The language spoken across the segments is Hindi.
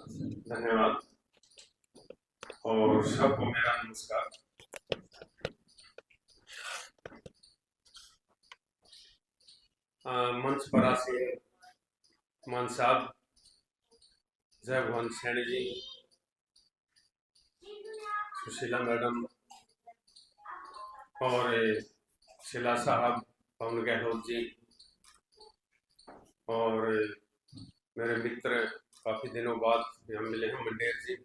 धन्यवाद और सबको मेरा नमस्कार। मंच पर आसीन मान साहब, जय भवन सैनी जी, सुशीला मैडम और शीला साहब, पवन गहलोत जी और मेरे मित्र काफी दिनों बाद यहाँ मिले हैं मंडेर जी,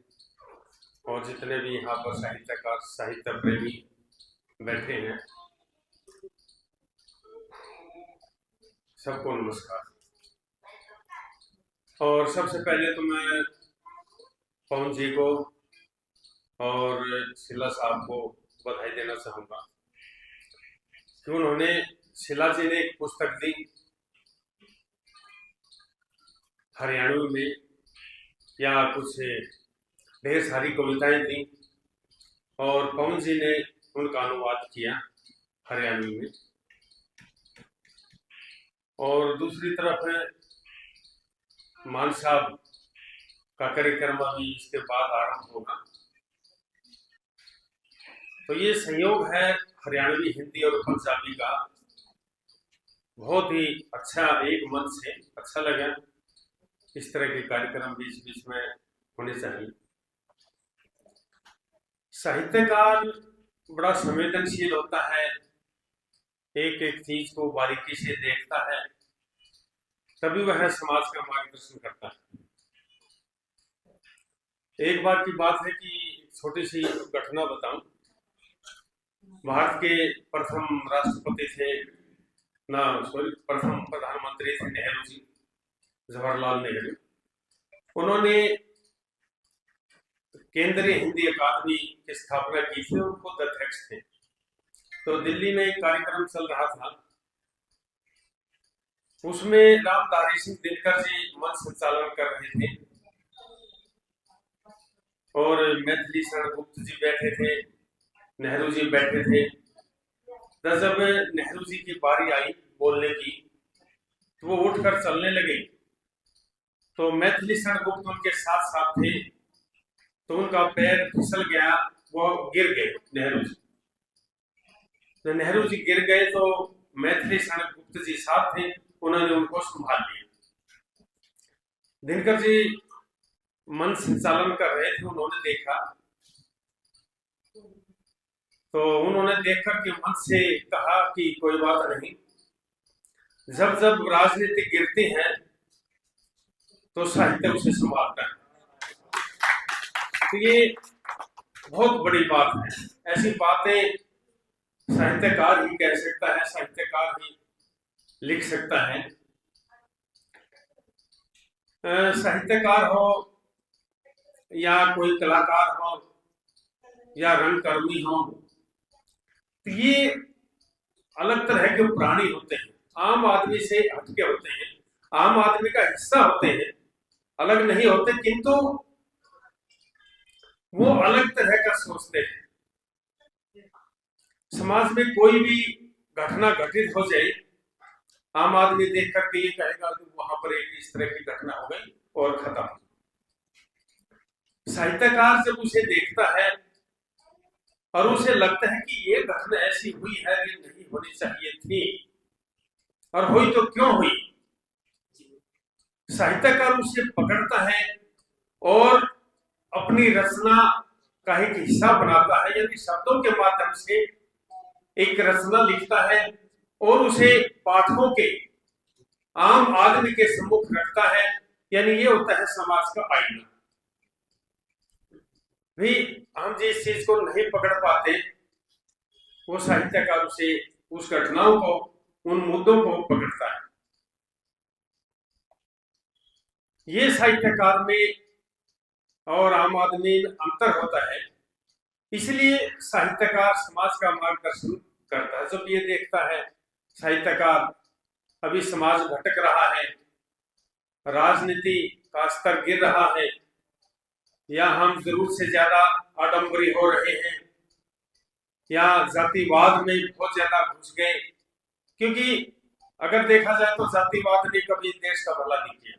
और जितने भी यहाँ पर साहित्यकार साहित्य प्रेमी बैठे हैं, सबको नमस्कार। और सबसे पहले तो मैं पवन जी को और शीला साहब को बधाई देना चाहूँगा कि उन्होंने, शीला जी ने एक पुस्तक दी हरियाणवी में, या कुछ ढेर सारी कविताएं दी, और पवन जी ने उनका अनुवाद किया हरियाणवी में। और दूसरी तरफ मान साहब का कार्यक्रम अभी इसके बाद आरंभ होगा। तो ये संयोग है हरियाणवी, हिंदी और पंजाबी का, बहुत ही अच्छा एक मन से अच्छा लगा। इस तरह के कार्यक्रम बीच बीच में होने चाहिए। साहित्यकार बड़ा संवेदनशील होता है, एक एक चीज को बारीकी से देखता है, तभी वह समाज का मार्गदर्शन करता है। एक बार की बात है कि छोटी सी घटना बताऊं। भारत के प्रथम राष्ट्रपति थे, प्रथम प्रधानमंत्री थे नेहरू जी, जवाहरलाल नेहरू। उन्होंने केंद्रीय हिंदी अकादमी की स्थापना की थी और खुद अध्यक्ष थे। तो दिल्ली में एक कार्यक्रम चल रहा था, उसमें रामधारी सिंह दिनकर जी मंच संचालन कर रहे थे और मैथिली शरण गुप्त जी बैठे थे, नेहरू जी बैठे थे। तो जब नेहरू जी की बारी आई बोलने की, तो वो उठकर चलने लगे, तो मैथिली शरण गुप्त उनके साथ साथ थे, तो उनका पैर फिसल गया, वो गिर गए नेहरू जी। तो नेहरू जी गिर गए तो मैथिली शरण गुप्त जी साथ थे, उन्होंने उनको संभाल लिया। दिनकर जी मंच संचालन कर रहे थे, उन्होंने देखा, तो उन्होंने देखकर के मंच से कहा कि कोई बात नहीं, जब जब राजनीति गिरती है तो साहित्य उसे संभालता है। तो ये बहुत बड़ी बात है। ऐसी बातें साहित्यकार ही कह सकता है, साहित्यकार ही लिख सकता है। साहित्यकार हो या कोई कलाकार हो या रंगकर्मी हो, तो ये अलग तरह के प्राणी होते हैं, आम आदमी से हटके होते हैं, आम आदमी का हिस्सा होते हैं, अलग नहीं होते, किंतु वो अलग तरह का सोचते हैं। समाज में कोई भी घटना घटित हो जाए, आम आदमी देख करके ये कहेगा कि वहां पर एक इस तरह की घटना हो गई और खत्म। साहित्यकार जब उसे देखता है और उसे लगता है कि ये घटना ऐसी हुई है, ये नहीं होनी चाहिए थी, और हुई तो क्यों हुई, साहित्यकार उसे पकड़ता है और अपनी रचना का एक हिस्सा बनाता है, यानी शब्दों के माध्यम से एक रचना लिखता है और उसे पाठकों के, आम आदमी के सम्मुख रखता है। यानी ये होता है समाज का आईना। भी हम जिस चीज को नहीं पकड़ पाते, वो साहित्यकार उसे, उस घटनाओं को, उन मुद्दों को पकड़ता है। ये साहित्यकार में और आम आदमी में अंतर होता है। इसलिए साहित्यकार समाज का मार्गदर्शन करता है। जब ये देखता है साहित्यकार अभी समाज भटक रहा है, राजनीति का स्तर गिर रहा है, या हम जरूरत से ज्यादा आडंबरी हो रहे हैं, या जातिवाद में बहुत ज्यादा घुस गए, क्योंकि अगर देखा जाए तो जातिवाद ने कभी देश का भला नहीं किया।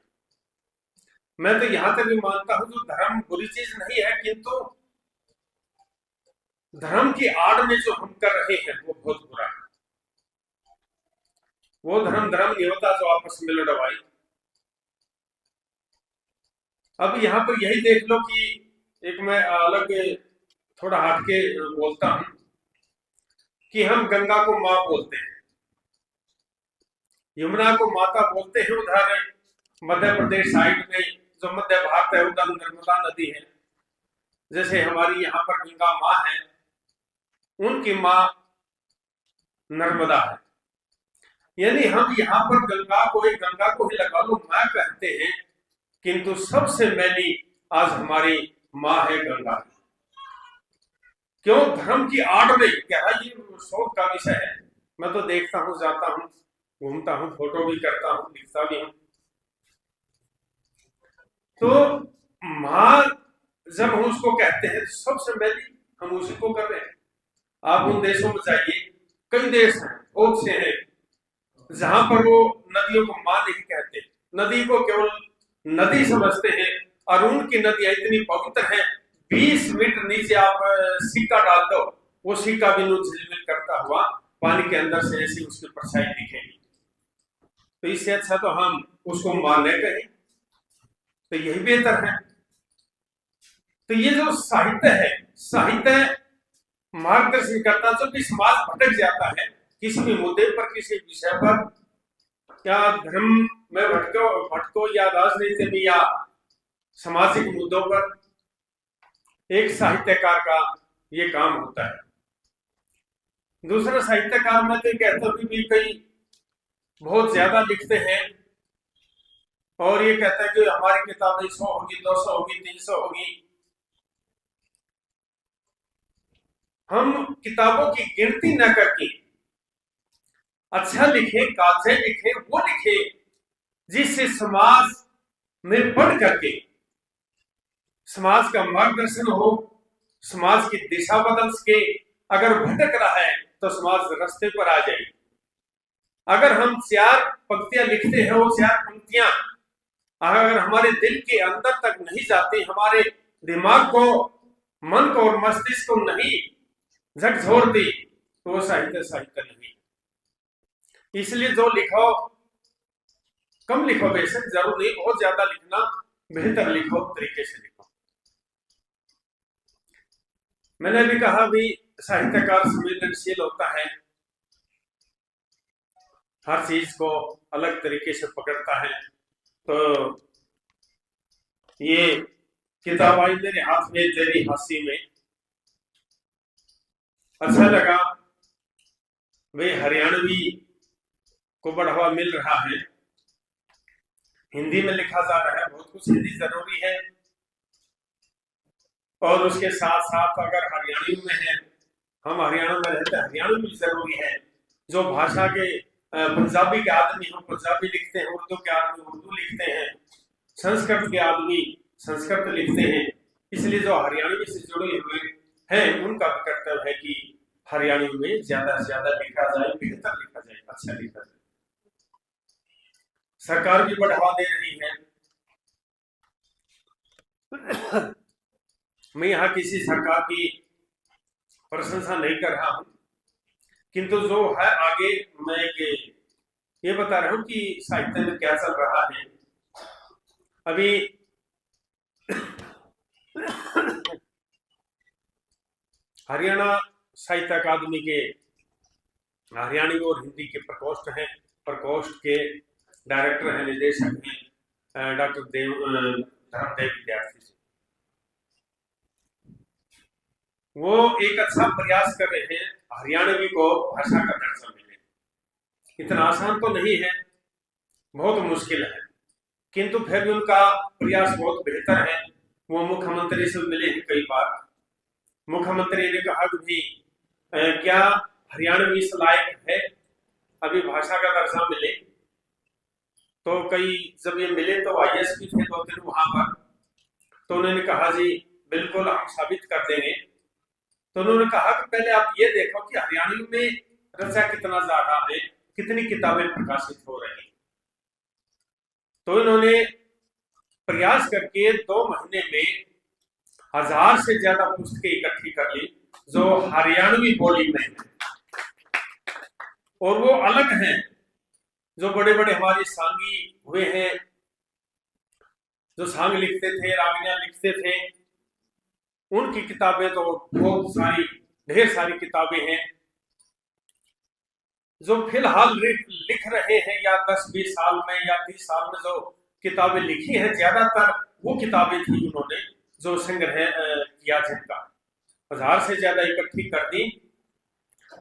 मैं तो यहां तक भी मानता हूं जो धर्म बुरी चीज नहीं है, किंतु धर्म की आड़ में जो हम कर रहे हैं वो बहुत बुरा है। वो धर्म नहीं होता जो आपस में लड़वाई। अब यहाँ पर यही देख लो कि एक मैं अलग थोड़ा हट के बोलता हूं कि हम गंगा को माँ बोलते हैं, यमुना को माता बोलते हैं। उधर मध्य प्रदेश साइड में जो मध्य भारत है उधर नर्मदा नदी है। जैसे हमारी यहाँ पर गंगा माँ है, उनकी माँ नर्मदा है। यानी हम यहाँ पर गंगा को ही लगा लो माँ कहते हैं, किंतु सबसे मैली आज हमारी माँ है गंगा। क्यों? धर्म की आड़ में। क्या है ये शोध का विषय है। मैं तो देखता हूँ, जाता हूँ, घूमता हूँ, फोटो भी करता हूँ, लिखता भी हूँ। तो माँ जब हम उसको कहते हैं सबसे मैली हम उसी को कर रहे हैं। आप उन देशों में जाइए, कई देश हैं, बहुत से हैं, जहां पर वो नदियों को मां नहीं कहते, नदी को केवल नदी समझते हैं। और उनकी नदियां इतनी पवित्र हैं, 20 मीटर नीचे आप सिक्का डाल दो, वो सिक्का भी झिलमिल करता हुआ पानी के अंदर से ऐसी उसकी परछाई दिखेगी। तो इससे अच्छा तो हम उसको मां न कहें, तो यही बेहतर है। तो ये जो साहित्य है, साहित्य मार्गदर्शन करता, जो भी समाज भटक जाता है किसी भी मुद्दे पर, किसी विषय पर, क्या धर्म में भटको या राजनीति में या सामाजिक मुद्दों पर, एक साहित्यकार का ये काम होता है। दूसरा साहित्यकार मैं तो कहता हूं भी कई बहुत ज्यादा लिखते हैं और ये कहता है कि हमारी किताबें 100 होगी, 200 होगी, 300 होगी। हम किताबों की गिनती न करके अच्छा लिखे, काव्य लिखे, वो लिखे जिससे समाज में पढ़ करके समाज का मार्गदर्शन हो, समाज की दिशा बदल सके। अगर भटक रहा है तो समाज रास्ते पर आ जाए। अगर हम 4 पंक्तियां लिखते हैं, वो 4 पंक्तियां अगर हमारे दिल के अंदर तक नहीं जाती, हमारे दिमाग को, मन को और मस्तिष्क को नहीं झकझोरती, तो वो साहित्य नहीं। इसलिए जो लिखो कम लिखो, बेशक जरूर नहीं बहुत ज्यादा लिखना, बेहतर लिखो, तरीके से लिखो। मैंने भी कहा भी साहित्यकार संवेदनशील होता है, हर चीज को अलग तरीके से पकड़ता है। तो ये किताब आई मेरे हाथ में, तेरी हंसी में, अच्छा लगा। वे हरियाणवी को बढ़ावा मिल रहा है, हिंदी में लिखा जा रहा है, बहुत कुछ हिंदी जरूरी है। और उसके साथ साथ अगर हरियाणवी में है, हम हरियाणा में रहते हैं, हरियाणवी भी जरूरी है। जो भाषा के पंजाबी के आदमी हम पंजाबी लिखते हैं, उर्दू के आदमी उर्दू लिखते हैं, संस्कृत के आदमी संस्कृत लिखते हैं। इसलिए जो हरियाणवी से जुड़े हुए हैं उनका कर्तव्य है कि हरियाणवी में ज्यादा से ज्यादा लिखा जाए, बेहतर लिखा जाए, अच्छा लिखा जाए। सरकार भी बढ़ावा दे रही है। मैं यहाँ किसी सरकार की प्रशंसा नहीं कर रहा हूं, किंतु जो है आगे मैं ये बता रहा हूं कि साहित्य में क्या चल रहा है। अभी हरियाणा साहित्य अकादमी के हरियाणवी और हिंदी के प्रकोष्ठ हैं, प्रकोष्ठ के डायरेक्टर हैं, निदेशक हैं डॉक्टर धर्मदेव विद्यार्थी जी। वो एक अच्छा प्रयास कर रहे हैं हरियाणवी को भाषा का दर्जा मिले। इतना आसान तो नहीं है, बहुत मुश्किल है, किंतु फिर भी उनका प्रयास बहुत बेहतर है। वो मुख्यमंत्री से मिले हैं कई बार। मुख्यमंत्री ने कहा कि भी क्या हरियाणवी इस लायक है अभी भाषा का दर्जा मिले? तो कई जब ये मिले तो IAS भी थे 2-3 वहां पर, तो उन्होंने कहा जी बिल्कुल हम साबित कर देंगे। तो उन्होंने कहा कि पहले आप ये देखो कि हरियाणवी में रचा कितना ज्यादा है, कितनी किताबें प्रकाशित हो रही। तो इन्होंने प्रयास करके 2 महीने में 1000 से ज्यादा पुस्तकें इकट्ठी कर ली जो हरियाणवी बोली में है, और वो अलग हैं। जो बड़े बड़े हमारे सांगी हुए हैं, जो सांग लिखते थे, रागनियां लिखते थे, उनकी किताबें तो बहुत सारी, ढेर सारी किताबें हैं। जो फिलहाल लिख रहे हैं या 10-20 साल में या 30 साल में जो किताबें लिखी हैं, ज्यादातर वो किताबें थी उन्होंने जो संग्रह किया, जिनका 1000 से ज्यादा इकट्ठी कर दी।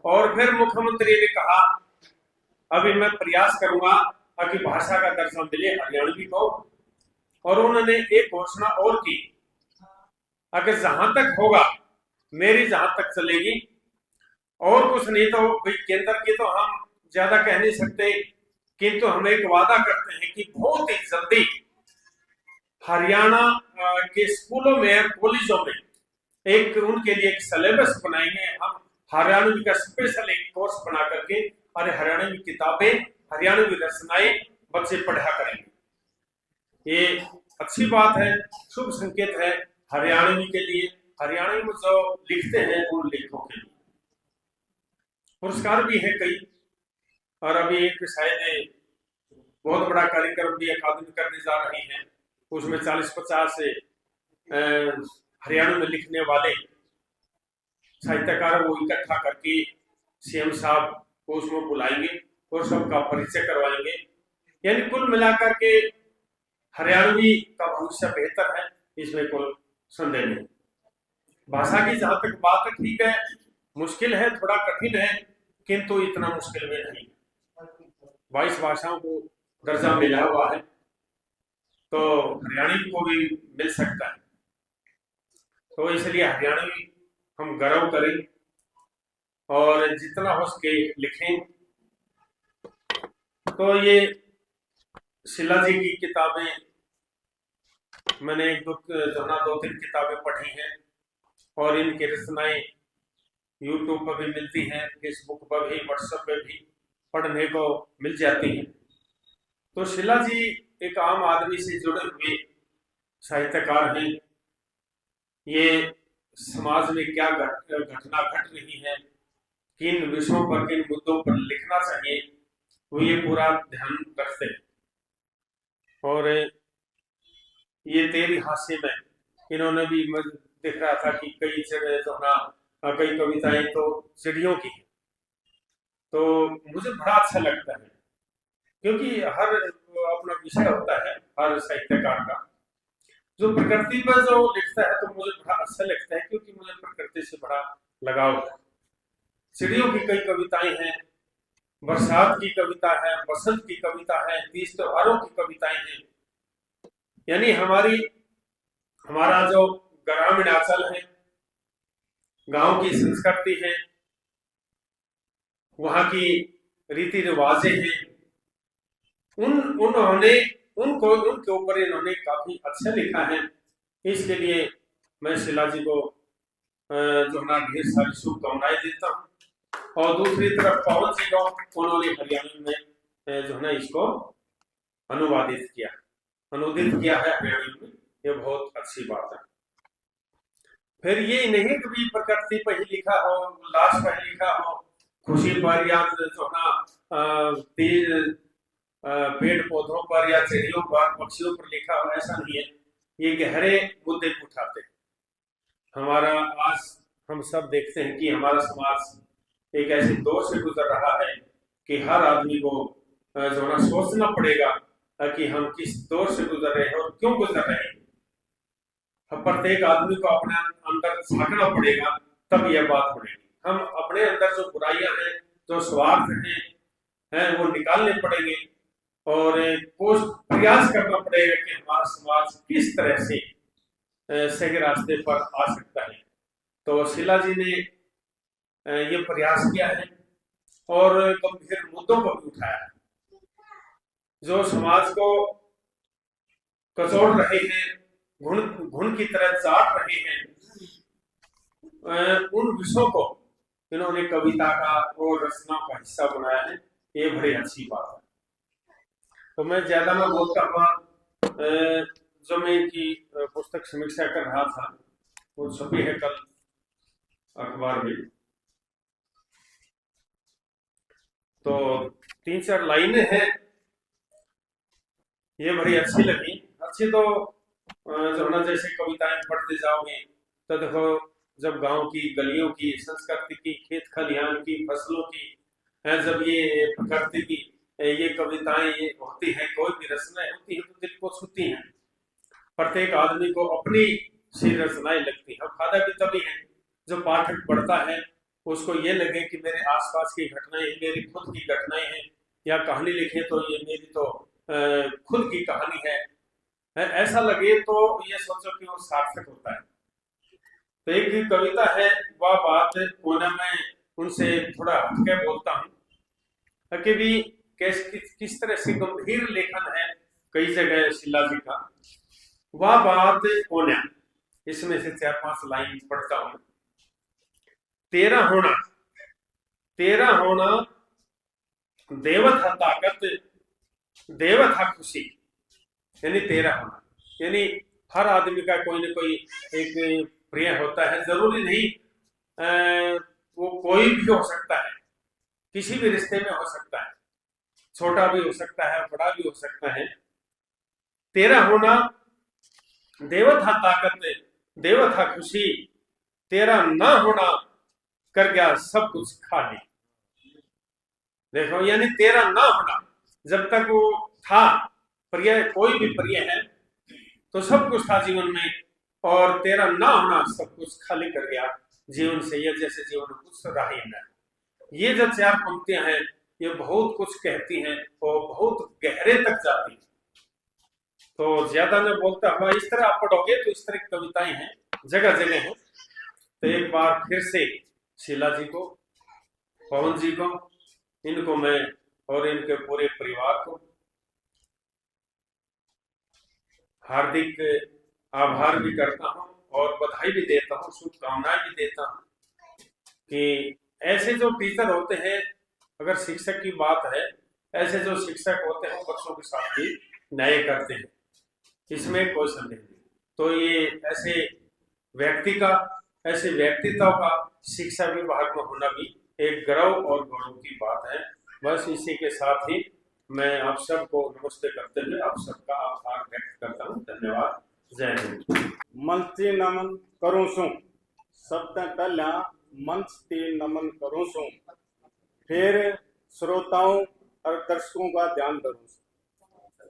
और फिर मुख्यमंत्री ने कहा अभी मैं प्रयास करूंगा ताकि भाषा का दर्जा मिले हरियाणवी को। और उन्होंने एक घोषणा और की, अगर जहां तक होगा, मेरी जहां तक चलेगी, और कुछ नहीं तो भाई केंद्र की तो हम ज्यादा कह नहीं सकते, किंतु हम एक वादा करते हैं कि बहुत ही जल्दी हरियाणा के स्कूलों में, कॉलेजों में एक उनके लिए एक सिलेबस बनाएंगे हम, हरियाणवी का स्पेशल एक कोर्स बना करके, और हरियाणवी किताबें, हरियाणवी रचनाएं बच्चे पढ़ा करेंगे। ये अच्छी बात है, शुभ संकेत है हरियाणवी के लिए, हरियाणवी में जो लिखते हैं उन लेखकों के लिए। पुरस्कार भी है कई, और अभी एक शायद बहुत बड़ा कार्यक्रम भी अकादमी करने जा रही है, उसमें 40-50 से हरियाणा में लिखने वाले साहित्यकार वो इकट्ठा करके सीएम साहब को उसमें बुलाएंगे और सबका परिचय करवाएंगे। यानी कुल मिलाकर के हरियाणवी का भविष्य बेहतर है, इसमें कोई संदेह नहीं। भाषा की जहां तक बात है, ठीक है, मुश्किल है, थोड़ा कठिन है, किंतु इतना मुश्किल में नहीं। 22 भाषाओं को दर्जा मिला हुआ है, तो हरियाणवी को भी मिल सकता है। तो इसलिए हरियाणवी हम गर्व करें और जितना हो सके लिखें। तो ये शीला जी की किताबें मैंने 2-3 किताबें पढ़ी हैं, और इनकी रचनाएं यूट्यूब पर भी मिलती हैं, फेसबुक पर भी, व्हाट्सएप पे भी पढ़ने को मिल जाती हैं। तो शीला जी एक आम आदमी से जुड़े हुए साहित्यकार हैं। ये समाज में क्या घटना घट रही है, किन विषयों पर, किन मुद्दों पर लिखना चाहिए, वो ये पूरा ध्यान रखते हैं। और ये 13 हास्य में इन्होंने भी, मैं देख रहा था कि कई कई कविताएं तो चिड़ियों की, तो मुझे बड़ा अच्छा लगता है, क्योंकि हर अपना विषय होता है हर साहित्यकार का। जो प्रकृति पर जो लिखता है तो मुझे बड़ा अच्छा लगता है, क्योंकि मुझे प्रकृति से बड़ा लगाव है। चिड़ियों की कई कविताएं हैं, बरसात की कविता है, बसंत की कविता है, तीज त्योहारों की कविताएं हैं। यानी हमारा जो ग्रामीण आंचल है, गांव की संस्कृति है, वहां की रीति रिवाजें हैं, उन्होंने उनके ऊपर इन्होंने काफी अच्छा लिखा है। इसके लिए मैं शीला जी को जो है ढेर सारी शुभकामनाएं देता हूँ। और दूसरी तरफ पवन जी को, उन्होंने हरियाणा में जो है ना इसको अनुदित किया है हरियाणा में, ये बहुत अच्छी बात है। फिर ये नहीं कभी प्रकृति पर ही लिखा हो, उल्लास पर ही लिखा हो, खुशी पर या जो है पेड़ पौधों पर या चिड़ियों पर, पक्षियों पर लिखा हो, ऐसा नहीं है। ये गहरे मुद्दे उठाते हैं। हमारा आज हम सब देखते हैं कि हमारा समाज एक ऐसे दौर से गुजर रहा है कि हर आदमी को जो ना सोचना पड़ेगा कि हम किस दौर से गुजर रहे हैं और क्यों गुजर रहे हैं। प्रत्येक आदमी को अपने अंदर झांकना पड़ेगा, तब यह बात बनेगी। हम अपने अंदर जो बुराइयां हैं, जो स्वार्थ हैं, वो निकालने पड़ेंगे, और प्रयास करना पड़ेगा कि हमारा समाज किस तरह से सही रास्ते पर आ सकता है। तो शीला जी ने ये प्रयास किया है और गंभीर मुद्दों को भी उठाया है, जो समाज को कचोड़ रहे हैं, घुन की तरह चाट रहे हैं, उन विषयों को इन्होंने कविता का और रचना का हिस्सा बनाया है। ये बड़ी अच्छी बात है। तो मैं ज्यादा ना बोलता हुआ जो मैं इनकी पुस्तक समीक्षा कर रहा था वो छपी है कल अखबार में। तो 3-4 लाइनें हैं, ये बड़ी अच्छी लगी। अच्छी तो जो ना, जैसे कविताएं पढ़ते जाओगे तो देखो, जब गांव की गलियों की संस्कृति की, खेत खलिहान की, फसलों की, जब ये प्रकृति की ये कविताएं ये होती हैं, कोई भी रचनाएं होती हैं तो दिल को छूती हैं। प्रत्येक आदमी को अपनी सी रचनाएं लगती है। फायदा भी तभी है जो पाठक पढ़ता है उसको ये लगे कि मेरे आसपास की घटनाएं मेरी खुद की घटनाएं हैं, या कहानी लिखे तो ये मेरी तो खुद की कहानी है, ऐसा लगे तो ये सोचो कि वो सार्थक होता है। तो एक कविता है वह बात कोना, मैं उनसे थोड़ा हटके बोलता हूँ कि भी किस तरह से गंभीर लेखन है कई जगह शिला जी का। वह बात कोना, इसमें से 4-5 लाइन पढ़ता हूँ। तेरा होना, तेरा होना देव था ताकत, देव था खुशी। यानी तेरा होना, यानी हर आदमी का कोई ना कोई एक प्रिय होता है, जरूरी नहीं वो कोई भी हो सकता है, किसी भी रिश्ते में हो सकता है, छोटा भी हो सकता है, बड़ा भी हो सकता है। तेरा होना देव था ताकत, देव था खुशी, तेरा ना होना कर गया सब कुछ खाली। देखो, यानी तेरा ना होना, जब तक वो था प्रिय, कोई भी प्रिय है तो सब कुछ था जीवन में, और तेरा ना होना सब कुछ खाली कर गया जीवन से, ये जैसे जीवन में कुछ रहा ही नहीं। ये जो 4 पंक्तियां हैं ये बहुत कुछ कहती हैं और बहुत गहरे तक जाती हैं। तो ज्यादा मैं बोलता हुआ, इस तरह आप पढ़ोगे तो इस तरह की कविताएं हैं, जगह जगह हैं। तो एक बार फिर से शीला जी को, पवन जी को, इनको मैं और इनके पूरे परिवार को हार्दिक आभार भी करता हूं और बधाई भी देता हूं, शुभकामनाएं भी देता हूं कि ऐसे जो टीचर होते हैं, अगर शिक्षक की बात है, ऐसे जो शिक्षक होते हैं बच्चों के साथ भी न्याय करते हैं, इसमें कोई संदेह नहीं। तो ये ऐसे व्यक्ति का, ऐसे व्यक्तित्व का शिक्षा विभाग में होना भी एक गर्व और गौरव की बात है। बस इसी के साथ ही मैं आप सबको नमस्ते करते हुए आप सबका आभार व्यक्त करता हूँ। धन्यवाद। जय हिंद। मंच ते नमन करूं छूं, सबसे पहला मंच ते नमन करूं छूं, फिर श्रोताओं और दर्शकों का ध्यान धरूं छूं,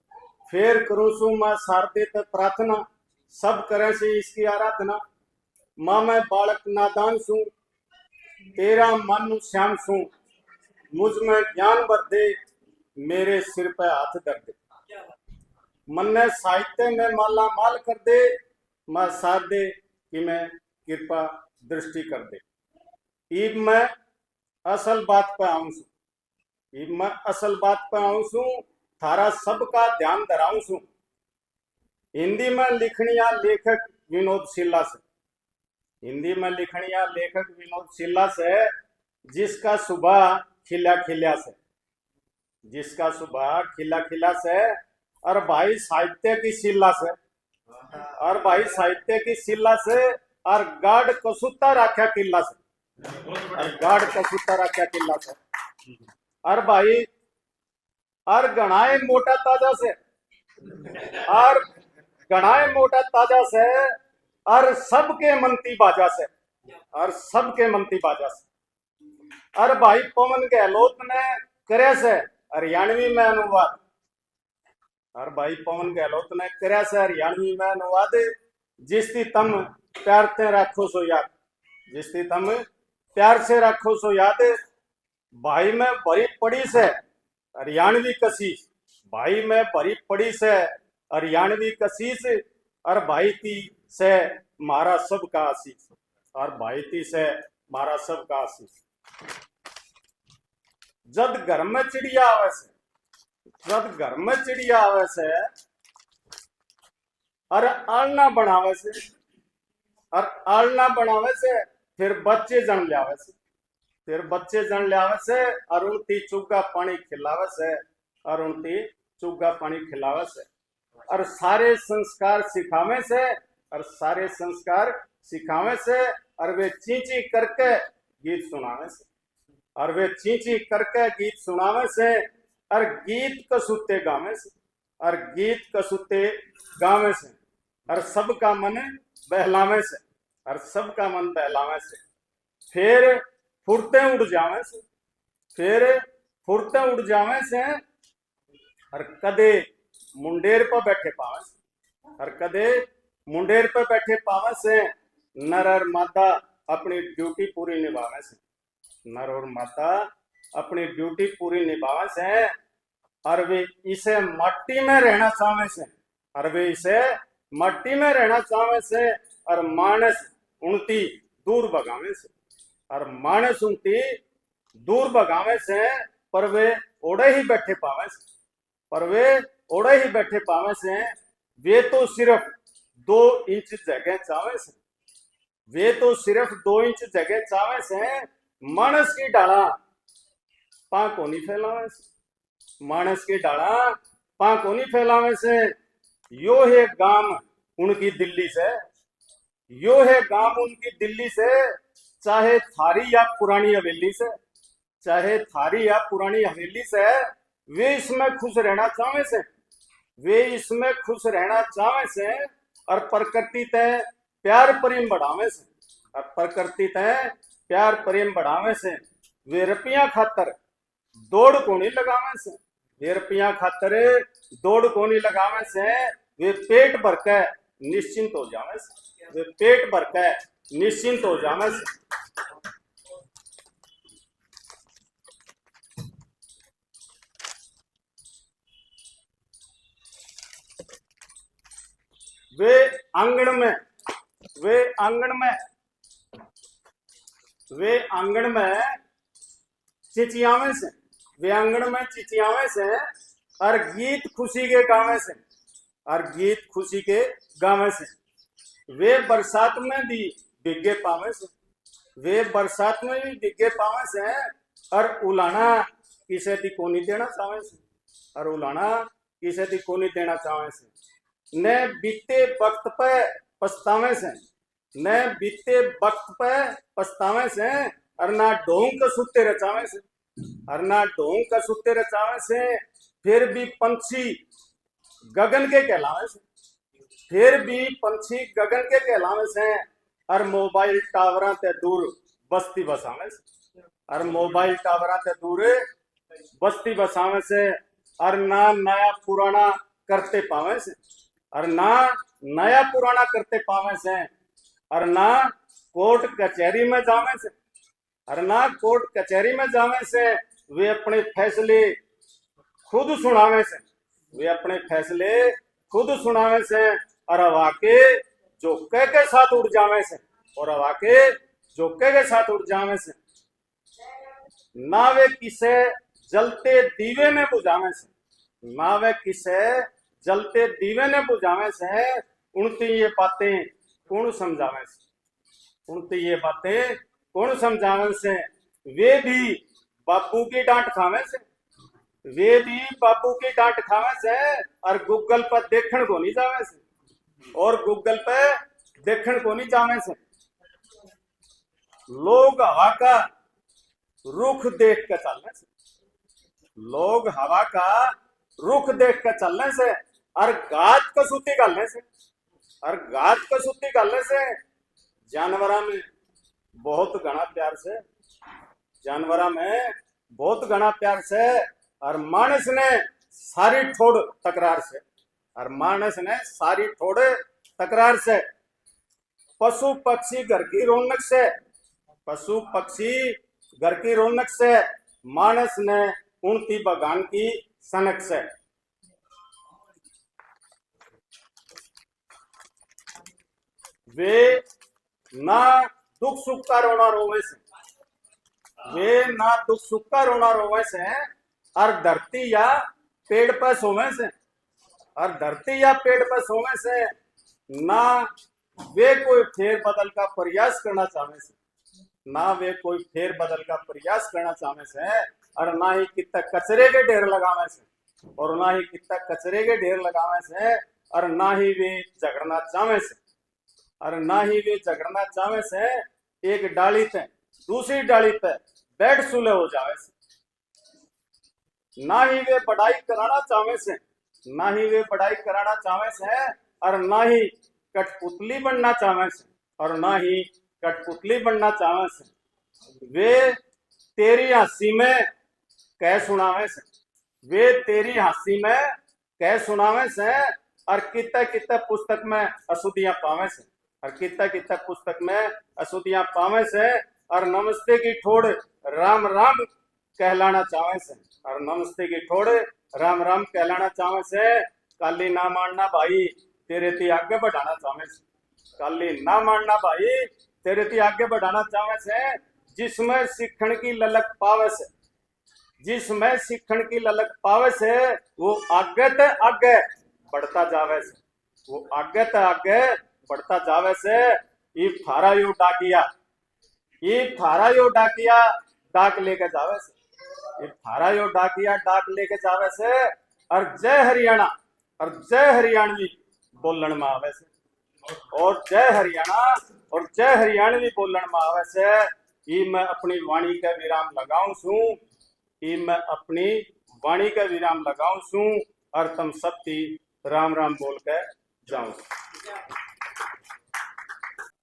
फिर करूं छूं मैं शारदे तक प्रार्थना, सब करें से इसकी आराधना। मां मैं बालक नादान छूं, तेरा मन श्याम छूं, मुझ में ज्ञान भर दे, मेरे सिर पे हाथ धर दे। मन ने साहित्य में माला माल कर दे, मैं साथ दे कि मैं कृपा दृष्टि कर दे। ईब मैं असल बात पे आऊं छू, ईब मैं असल बात पे आऊं छू, थारा सबका ध्यान धराऊं छू। हिंदी में लिखनिया लेखक विनोद शिला से, हिंदी में लिखनिया लेखक विनोद शिला से, जिसका सुबह खिला खिला से, जिसका सुबह खिला खिला से, और भाई साहित्य की शिला से, और भाई साहित्य की शिला से, और गाढ़ कसूता राख्या किला से, और गाढ़ कसूता राख्या किला से, और भाई और गणाए मोटा ताजा से, और गणाए मोटा ताजा से, और सबके मनती बाजा से, और सबके मनती बाजा से। और भाई पवन गहलोत ने करे से हरियाणवी में अनुवाद, और भाई पवन गहलोत ने करे से हरियाणवी में अनुवाद, जिसकी तम प्यार से रखो सो याद, जिसकी तम प्यार से रखो सो याद। भाई में भरी पड़ी से हरियाणवी कशीश, भाई में भरी पड़ी से हरियाणवी कशीश, और भाई ती से मारा सबका आशीष, और भाई ती से मारा सबका आशीष। जब घर में चिड़िया आवे से, जब घर में चिड़िया आवे से, और आलना बनावे से, और आलना बनावे से, फिर बच्चे जन लावे से, फिर बच्चे जन लावे से, और उनती चुग्गा पानी खिलावे से, और उनती चुग्गा पानी खिलावे से। और सारे संस्कार सिखावे से, और सारे संस्कार सिखावे से, और वे चींची करके गीत सुनावे से, और वे चींची करके गीत सुनावे से, और गीत कसूते गावे से, और गीत कसूते गावे से, और सबका मन बहलावे से, और सबका मन बहलावे से। फिर फुरते उड़ जावे से, फिर फुरते उड़ जावे से, और कदे मुंडेर पर बैठे पावे से, और कदे मुंडेर पर बैठे पावे से। नर और मादा अपनी ड्यूटी पूरी निभावे से, नर और मादा अपनी ड्यूटी पूरी निभावे से, और वे इसे मट्टी में रहना चाहे से, और वे इसे मट्टी में रहना चाहे से, और मानस उनती दूर भगावे से, और मानस उनती दूर भगावे से। पर वे ओढ़े ही बैठे पावे से, पर वे ओढ़े ही बैठे पावे से। वे तो सिर्फ 2 इंच जगह चावे से, वे तो सिर्फ 2 इंच जगह चावे से। मानस की डाला पा को नहीं फैलावे से, मानस की डाला पा को नहीं फैलावे से। यो है गाम उनकी दिल्ली से, यो है गाम उनकी दिल्ली से। चाहे थारी या पुरानी हवेली से, चाहे थारी या पुरानी हवेली से, वे इसमें खुश रहना चाहे से, वे इसमें खुश रहना चाहे से। और प्रकृति तय प्यार प्रेम बढ़ावे से, और प्रकृति तय प्यार प्रेम बढ़ावे से। वे रुपया खातर दौड़ को नहीं लगावे से, वे रुपया खातर दौड़ को नहीं लगावे से। वे पेट भर के निश्चिंत हो जावे से, वे पेट भर के निश्चिंत हो जावे से। वे आंगन में, वे आंगन में, वे आंगन में चिचियावे से, वे आंगन में चिचियावे से, और गीत खुशी के गावे से, और गीत खुशी के गावे से। वे बरसात में भी डिग्गे पावे से, वे बरसात में भी डिग्गे पावे से, और उलाना किसे दी कोनी देना चाहे से, और उलाना किसे दी कोनी देना चाहे से। न बीते वक्त पे पछतावे से, न बीते वक्त पे पछतावे से, और ना ढोंग का सुते रचावे से, और ना ढोंग का सुते रचावे से। फिर भी पंछी गगन के कहलावे से, फिर भी पंछी गगन के कहलावे से। और मोबाइल टावरा ते दूर बस्ती बसावे से, और मोबाइल टावरा ते दूर बस्ती बसावे से। और ना नया पुराना करते पावे से, और ना नया पुराना करते पावे से। और ना कोर्ट कचहरी में जावे से, और ना कोर्ट कचहरी में जावे से। वे अपने फैसले खुद सुनावे से, वे अपने फैसले खुद सुनावे से। और हवा के झोंके के साथ उड़ जावे से, और हवा के झोंके के साथ उड़ जावे से। ना वे किसे जलते दीवे में बुझावे से, ना वे किसे जलते दीवे ने बुझावे से। उनती ये बातें कौन समझावे से, उनती ये बातें कौन समझावे से। वे भी बापू की डांट खावे से, वे भी बापू की डांट खावे से। और गूगल पर देखण को नहीं जावे से, और गूगल पे देखण को नहीं जावे से। लोग हवा का रुख देख कर चलने से, लोग हवा का रुख देख कर चलने से। और गात कसूती गालने से, और गात कसूती गालने से। जानवरा में बहुत घना प्यार से, जानवरा में बहुत घना प्यार से। और मानस ने सारी ठोड़ तकरार से, और मानस ने सारी ठोड़ तकरार से। पशु पक्षी घर की रौनक से, पशु पक्षी घर की रौनक से। मानस ने उनती बगान की सनक से। वे ना दुख सुख का रोना रोवे से, वे ना दुख सुख का रोना रोवे से। और धरती या पेड़ पर सोवे से, और धरती या पेड़ पर सोवे से। ना वे कोई फेर बदल का प्रयास करना चाहे से, ना वे कोई फेर बदल का प्रयास करना चाहे से। और ना ही कितना कचरे के ढेर लगावे से, और ना ही कितना कचरे के ढेर लगावे से। और ना ही वे झगड़ना चाहे से। और ना ही वे झगड़ना चाहे से एक डाली पे दूसरी डाली पे बैठ सुले हो जावे से। ना ही वे बढ़ाई कराना चाहे से, ना ही वे बढ़ाई कराना चाहे से, और ना ही कठपुतली बनना चाहे से, और ना ही कठपुतली बनना चाहे से। वे तेरी हंसी में कह सुनावे से, वे तेरी हंसी में कह सुनावे से, और कितने कितने पुस्तक में अशुद्धियां पावे से, और कितने कितने पुस्तक में अशुद्धियां पावे से, और नमस्ते की ठोड़ राम राम कहलाना चाहे से, और नमस्ते की ठोड़ राम राम कहलाना चाहे से। काली ना मानना भाई तेरे ती आगे बढ़ाना चाहे से, काली ना मानना भाई तेरे ती आगे बढ़ाना चाहे से। जिसमें सीखण की ललक पावे से, जिसमें सीखण की ललक पावे से, वो आगे ते आगे बढ़ता जावे से, वो आगे ते आगे बढ़ता जावे से। ये थारा यो डाकिया, ये थारा यो डाकिया डाक लेके जावे से, ये थारा यो डाकिया डाक लेके जावे से। और जय हरियाणा और जय हरियाणवी बोलन में आवे से, और जय हरियाणा और जय हरियाणवी बोलन में आवे से। ये मैं अपनी वाणी का विराम लगाऊं छू, ये मैं अपनी वाणी का विराम लगाऊं छू, और तुम सबकी राम राम बोल के जाऊं।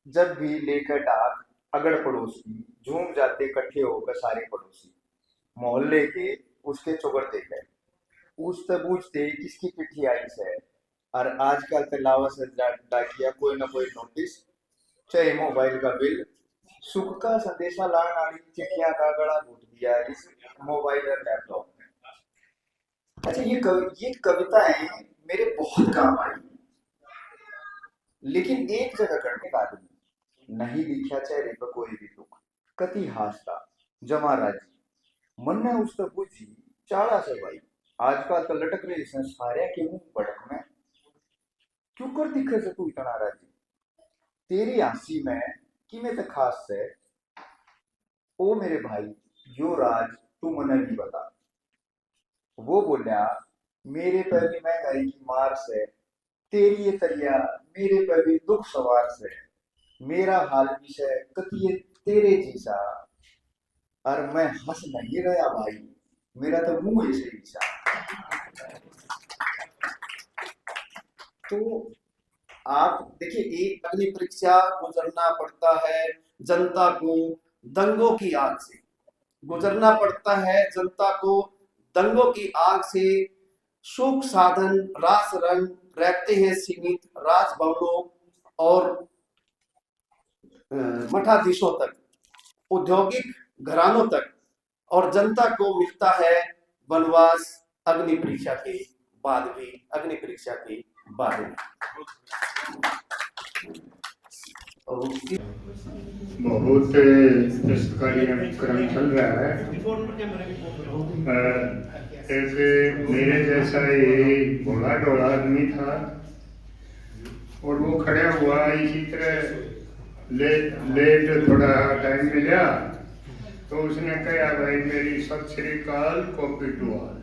जब भी लेकर डाक अगड़ पड़ोस की, झूम जाते इकट्ठे होकर सारे पड़ोसी, मोहल्ले के उसके चुगड़ते गए, पूछते पूछते किसकी चिट्ठी आई से। और आजकल तो लावा से डाकिया कोई ना कोई नोटिस, चाहे मोबाइल का बिल, सुख का संदेशा लाने वाली चिट्ठियां का गड़ा घुट दिया इस मोबाइल और लैपटॉप में। अच्छा, ये कविताएं मेरे बहुत काम आई, लेकिन एक जगह करने का आदमी नहीं लिखा चेहरे पर कोई भी दुख, कति हासता जमा राजी, मन ने उस तक पूछी चाड़ा से भाई, आजकल तो लटक रही संसारिया के मुंह भड़क में, क्यों कर दिखे से तू इतना राजी, तेरी हंसी में कि मैं तो खास से, ओ मेरे भाई यो राज तू मने भी बता। वो बोलिया मेरे पर भी महंगाई की मार से, तेरी ये तरिया मेरे पर भी दुख सवार से, मेरा हाल भी से कतिये तेरे जैसा, और मैं हंस नहीं रहा भाई, मेरा तो मुंह ऐसे ही सा। तो आप देखिए, एक अग्नि परीक्षा गुजरना पड़ता है जनता को दंगों की आग से, गुजरना पड़ता है जनता को दंगों की आग से। सुख साधन रास रंग रहते हैं सीमित राजभवनों और मठाधीशों तक, औद्योगिक घरानों तक, और जनता को मिलता है वनवास अग्नि परीक्षा के बाद भी, अग्नि परीक्षा के बाद भी। बहुत पुस्तकालय क्रम चल रहा है। ऐसे मेरे जैसा एक भोला ढोला आदमी था, और वो खड़ा हुआ इसी तरह लेट थोड़ा टाइम मिला, तो उसने कहा भाई मेरी सत श्री अकाल कॉपी टू ऑल,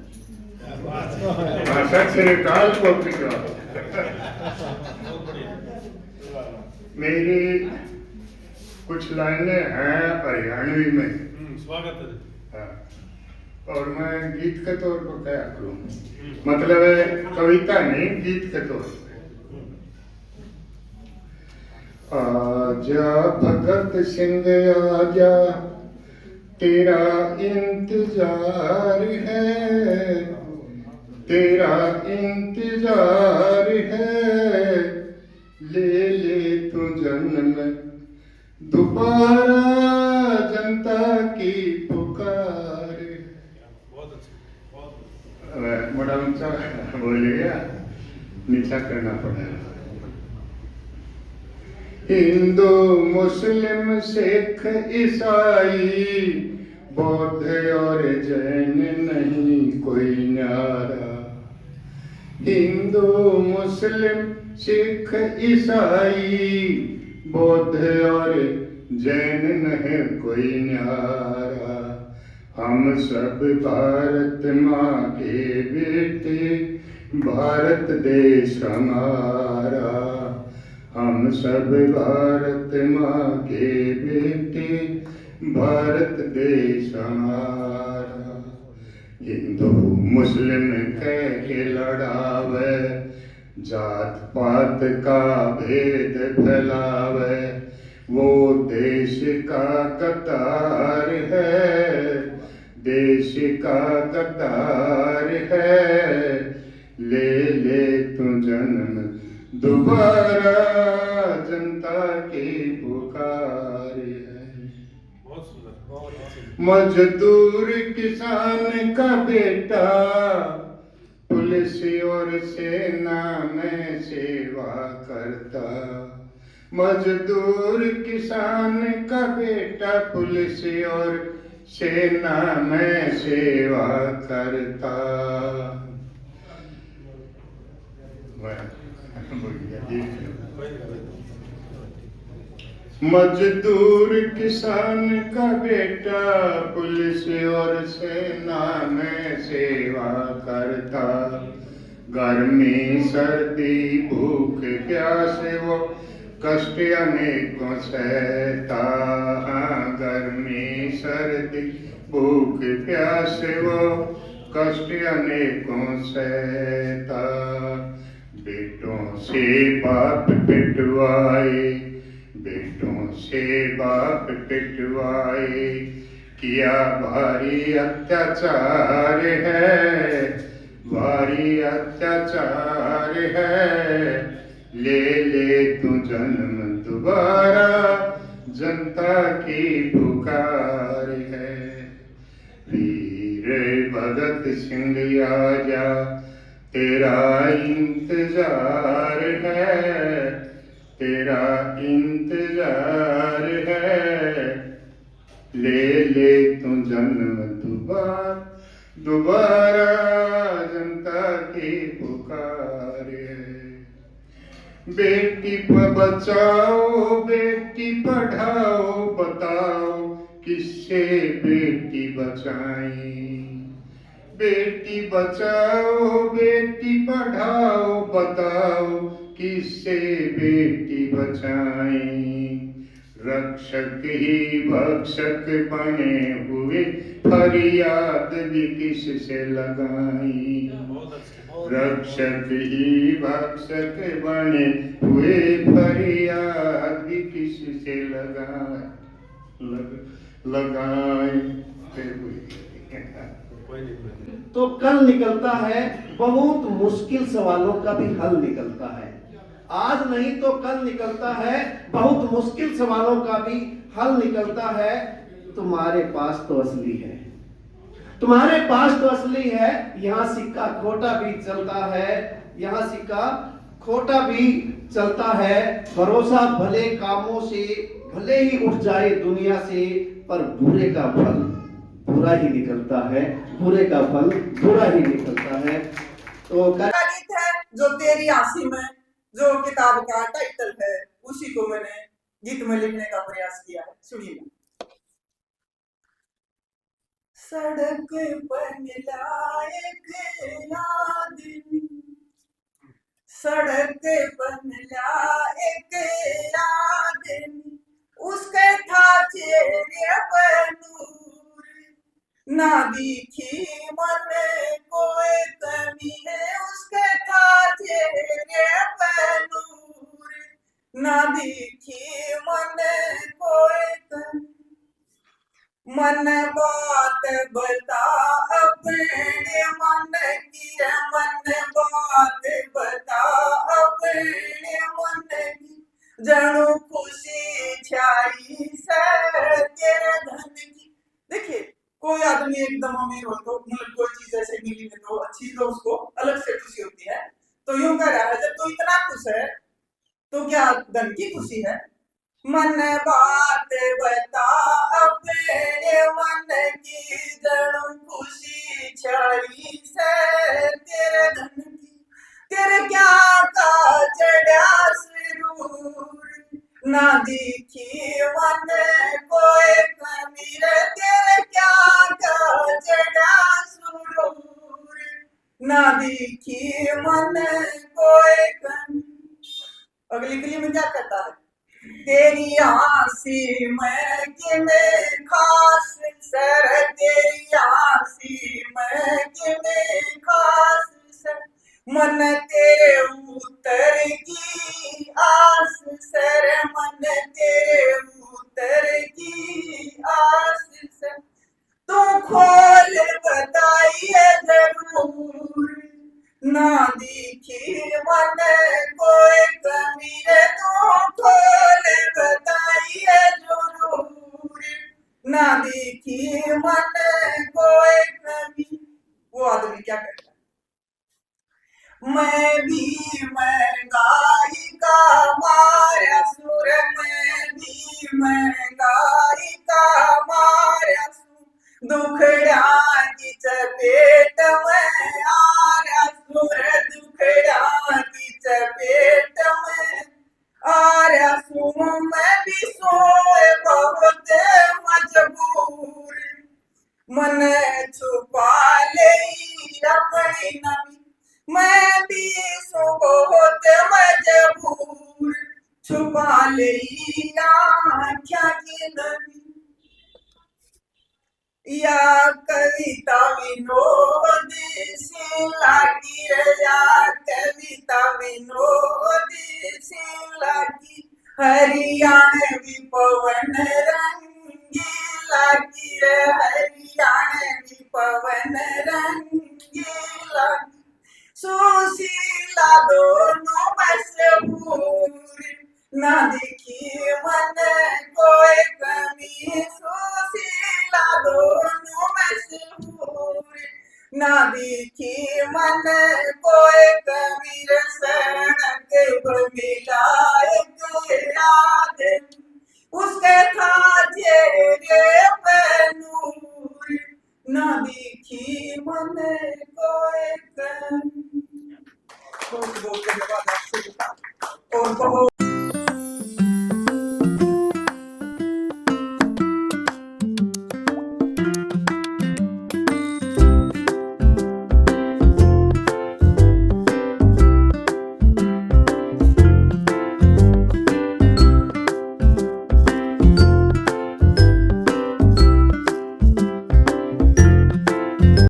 सत श्री अकाल कॉपी टू ऑल। मेरी कुछ लाइनें हैं हरियाणवी में, स्वागत है। हाँ, और मैं गीत के तौर पर क्या करूँ, मतलब है कविता नहीं, गीत के तौर पे। आजा भगत सिंह आजा, तेरा इंतजार है, तेरा इंतजार है, ले ले तू जन्म दोबारा जनता की पुकार। बहुत अच्छा, बहुत बड़ा ऊंचा बोलेगा, नीचा करना पड़ेगा। हिंदू मुस्लिम सिख ईसाई बौद्ध और जैन नहीं कोई न्यारा, हिंदू मुस्लिम सिख ईसाई बौद्ध और जैन नहीं कोई न्यारा, हम सब भारत माँ के बेटे, भारत देश हमारा, हम सब भारत माँ के बेटे, भारत देश हमारा। हिंदू मुस्लिम कह के लड़ावे, जात पात का भेद फैलावे, वो देश का कतार है, देश का कतार है। ले तू जन्म दोबारा, जनता की पुकार है। बहुत सुंदर, बहुत अच्छे। मजदूर किसान का बेटा, पुलिस और सेना में सेवा करता। मजदूर किसान का बेटा, पुलिस और सेना में सेवा करता। मजदूर किसान का बेटा, पुलिस और सेना में सेवा करता। गर्मी सर्दी भूख प्यास वो कष्ट अनेकों सहता। गर्मी सर्दी भूख प्यास वो कष्ट अनेकों सहता। बेटों से बाप पिटवाए, बेटों से बाप पिटवाए, किया भारी अत्याचार है, भारी अत्याचार है। ले तू जन्म दोबारा, जनता की पुकार है। वीर भगत सिंह आजा, तेरा इंतजार है, तेरा इंतजार है। ले तू जन्म दोबारा, जनता की पुकार है। बेटी बचाओ, बेटी पढ़ाओ, बताओ किससे बेटी बचाएं। बेटी बचाओ, बेटी पढ़ाओ, बताओ किससे बेटी बचाएं। रक्षक ही भक्षक बने हुए, फरियाद भी किससे लगाएं। रक्षक ही भक्षक बने हुए, फरियाद भी किससे लगाएं। तो कल निकलता है, बहुत मुश्किल सवालों का भी हल निकलता है। आज नहीं तो कल निकलता है, बहुत मुश्किल सवालों का भी हल निकलता है। तुम्हारे पास तो असली है, तुम्हारे पास तो असली है। यहाँ सिक्का खोटा भी चलता है, यहाँ सिक्का खोटा भी चलता है। भरोसा भले कामों से भले ही उठ जाए दुनिया से, पर बुरे का फल बुरा ही निकलता है, बुरे का फल बुरा ही निकलता है। तो गीत है जो तेरी आंसी में, जो किताब का टाइटल है, उसी को मैंने गीत में लिखने का प्रयास किया है। सुनिए। सड़क पर मिला एक आदमी, सड़क पर मिला एक आदमी, उसके था चेहरे पर नूर, ना दिखी मन कोई कमी है, उसके था चेहरे पर नूर, ना दिखी मन कोई कमी। मन बात बता अपने मन की, मन बात बता अपने मन की, जणु खुशी छाई से तेरे धन की। देखिए, कोई आदमी एकदम अमीर हो तो, मतलब कोई चीज ऐसे मिली है तो अच्छी, तो उसको अलग से खुशी होती है। तो यूं कह रहा है, जब तू इतना खुश है तो क्या धन की खुशी है? मन बात बता अपने मन की, जणु खुशी छाई से तेरे धन की, तेरे क्या का चढ़ा सुरूर, ना दिखी मन कोई कमी रे, तेरे क्या का चढ़ा सुरूर, ना दिखी मन कोई कमी। अगली कली में क्या कहता है? तेरी आसी में किने खास सर, तेरी आसी में किने खास सर, मन तेरे उतर की आस सर, मन तेरे उतर की आस सर। तू खोल बताइए जरूर, ना दिखी मन कोई कमी रे। तू खोल बताइए जरूर, ना दिखी मन कोई कमी। वो आदमी क्या कहता है? मैं भी महंगाई का मारा सुर, मैं भी महंगाई का मारा सुर, दुखड़ा की चपेट में आया सुर, दुखड़ा की चपेट में आया सुर। मैं भी सोए बहुत मजबूर, मन छुपा ले अपनी नमी। मैं भी सो बहुत मजबूर, छुपा ले आँखों की नमी। या कविता विनोदी सी लागी रे, या कविता विनोदी सी लागी, हरियाणवी पवन रंगी लागी रे, हरियाणवी पवन रंगी लागी। सुशीला दोनों मशहूर, ना दिखी मन कोई कमी। सुशीला दोनों मशहूर, ना दिखी मन कोई कमी रे। सड़क पर मिला एक आदमी, उसके था चेहरे पे नूर, ना दिखी मन कोई कमी।